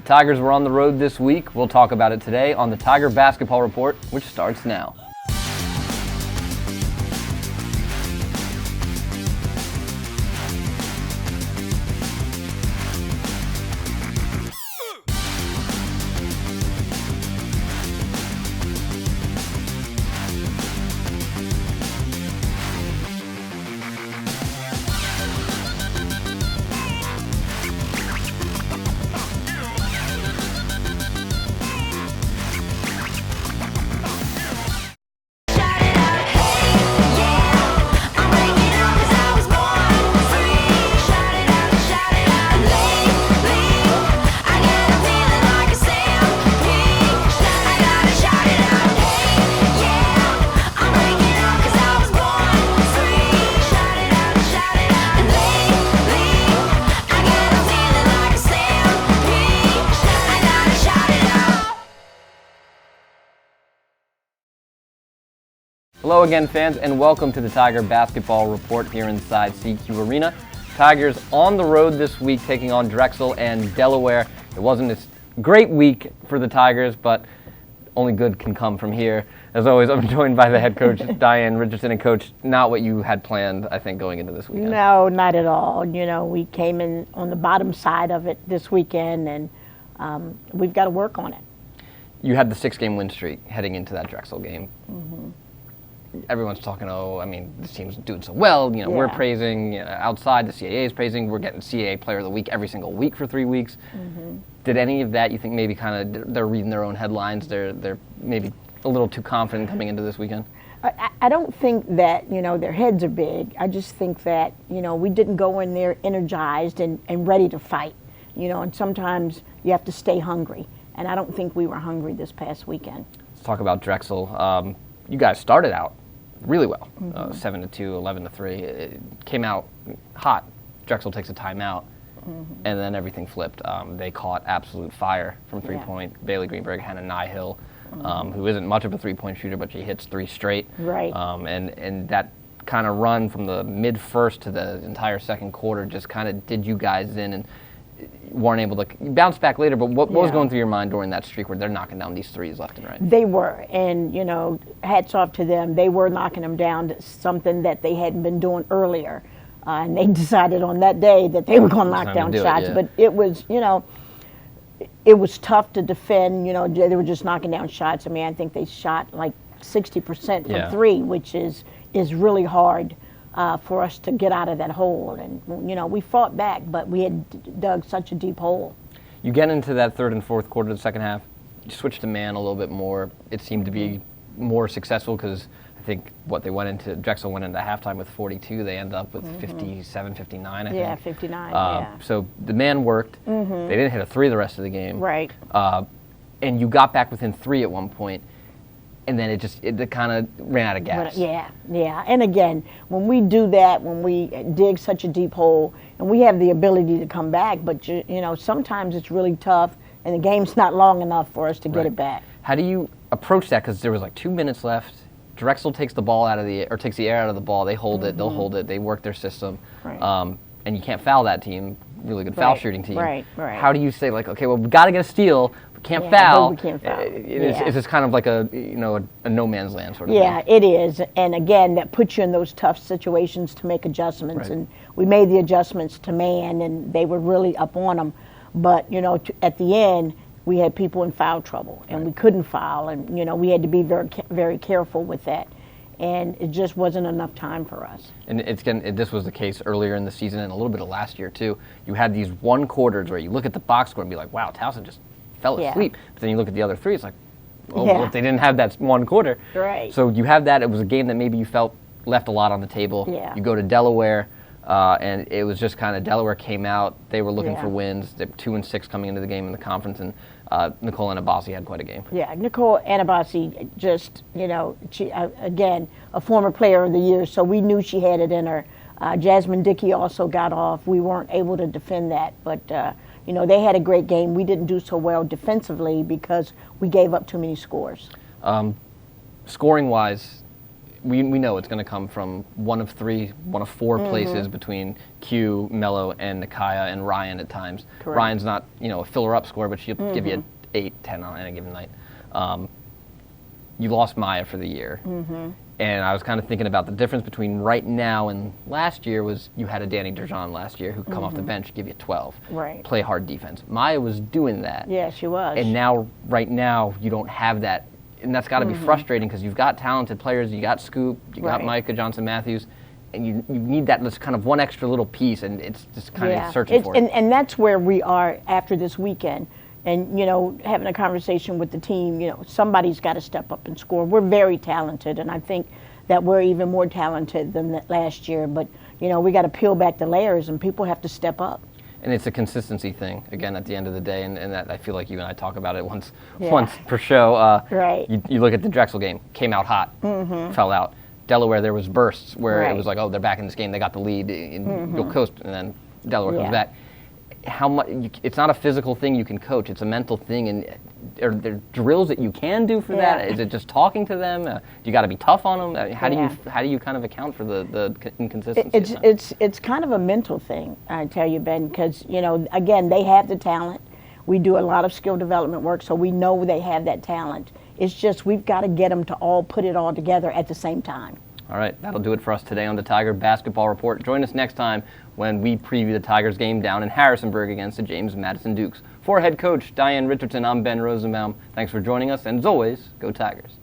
Tigers were on the road this week. We'll talk about it today on the Tiger Basketball Report, which starts now. Hello again, fans, and welcome to the Tiger Basketball Report here inside CQ Arena. Tigers on the road this week taking on Drexel and Delaware. It wasn't a great week for the Tigers, but only good can come from here. As always, I'm joined by the head coach, Diane Richardson, and coach, not what you had planned, I think, going into this weekend. No, not at all. You know, we came in on the bottom side of it this weekend, and we've got to work on it. You had the 6-game win streak heading into that Drexel game. Mm-hmm. Everyone's talking, this team's doing so well. You know, we're praising outside. The CAA is praising. We're getting CAA Player of the Week every single week for 3 weeks. Mm-hmm. Did any of that, you think, maybe kind of they're reading their own headlines? They're maybe a little too confident coming into this weekend? I don't think that, their heads are big. I just think that, we didn't go in there energized and ready to fight. And sometimes you have to stay hungry. And I don't think we were hungry this past weekend. Let's talk about Drexel. You guys started out really well, 7-2, 11-3. It came out hot. Drexel takes a timeout, and then everything flipped. They caught absolute fire from three-point. Bailey Greenberg had a Nihill, who isn't much of a three-point shooter, but she hits 3 straight. Right. And that kind of run from the mid-first to the entire second quarter just kind of did you guys in and weren't able to bounce back later, but what was going through your mind during that streak where they're knocking down these threes left and right? They were, and hats off to them. They were knocking them down to something that they hadn't been doing earlier, and they decided on that day that they were going to knock down shots. But it was, it was tough to defend. They were just knocking down shots. I mean, I think they shot like 60% from three, which is really hard. For us to get out of that hole. And, we fought back, but we had dug such a deep hole. You get into that third and fourth quarter of the second half, you switch to man a little bit more. It seemed to be more successful because I think Drexel went into halftime with 42. They end up with 57, 59, I think. Yeah, 59, So the man worked. They didn't hit a three the rest of the game. Right. And you got back within 3 at one point. And then it kind of ran out of gas. Yeah. And again, when we do that, when we dig such a deep hole, and we have the ability to come back, but sometimes it's really tough, and the game's not long enough for us to get it back. How do you approach that? Because there was like 2 minutes left. Drexel takes the ball takes the air out of the ball. They hold it. They'll hold it. They work their system. Right. And you can't foul that team. Really good foul shooting team. Right. How do you say okay, well, we got to get a steal. Can't foul. It's just kind of like a no man's land sort of thing. Yeah, it is. And again, that puts you in those tough situations to make adjustments. Right. And we made the adjustments to man, and they were really up on them. But, at the end, we had people in foul trouble, and we couldn't foul. And, we had to be very, very careful with that. And it just wasn't enough time for us. And this was the case earlier in the season and a little bit of last year, too. You had these one quarters where you look at the box score and be like, wow, Towson just fell asleep. But then you look at the other three, it's like, well, if they didn't have that one quarter. Right. So you have that. It was a game that maybe you felt left a lot on the table. Yeah. You go to Delaware, and it was just kind of Delaware came out. They were looking for wins. They were 2-6 coming into the game in the conference, and Nicole Anabasi had quite a game. Yeah, Nicole Anabasi just, she, again, a former player of the year, so we knew she had it in her. Jasmine Dickey also got off. We weren't able to defend that, but they had a great game. We didn't do so well defensively because we gave up too many scores. Scoring-wise, we know it's going to come from one of four places between Q, Mello, and Nakaya and Ryan at times. Correct. Ryan's not, a filler-up scorer, but she'll give you 8, 10 on any given night. You lost Maya for the year. And I was kind of thinking about the difference between right now and last year was you had a Danny Durjan last year who could come off the bench, give you 12, play hard defense. Maya was doing that. Yeah, she was. And right now, you don't have that. And that's got to be frustrating because you've got talented players. You got Scoop, you got Micah Johnson-Matthews, and you need that just kind of one extra little piece, and it's just kind of searching for it. And that's where we are after this weekend. And, having a conversation with the team, somebody's got to step up and score. We're very talented, and I think that we're even more talented than last year. But, we got to peel back the layers, and people have to step up. And it's a consistency thing, again, at the end of the day, and that I feel like you and I talk about it once per show. You look at the Drexel game, came out hot, fell out. Delaware, there was bursts where it was like, oh, they're back in this game, they got the lead, and you'll coast, and then Delaware comes back. How much? It's not a physical thing you can coach. It's a mental thing. And are there drills that you can do for that? Is it just talking to them? You got to be tough on them. How do you kind of account for the inconsistency? It's kind of a mental thing, I tell you, Ben, because again, they have the talent. We do a lot of skill development work, so we know they have that talent. It's just we've got to get them to all put it all together at the same time. All right, that'll do it for us today on the Tiger Basketball Report. Join us next time when we preview the Tigers game down in Harrisonburg against the James Madison Dukes. For head coach Diane Richardson, I'm Ben Rosenbaum. Thanks for joining us, and as always, go Tigers.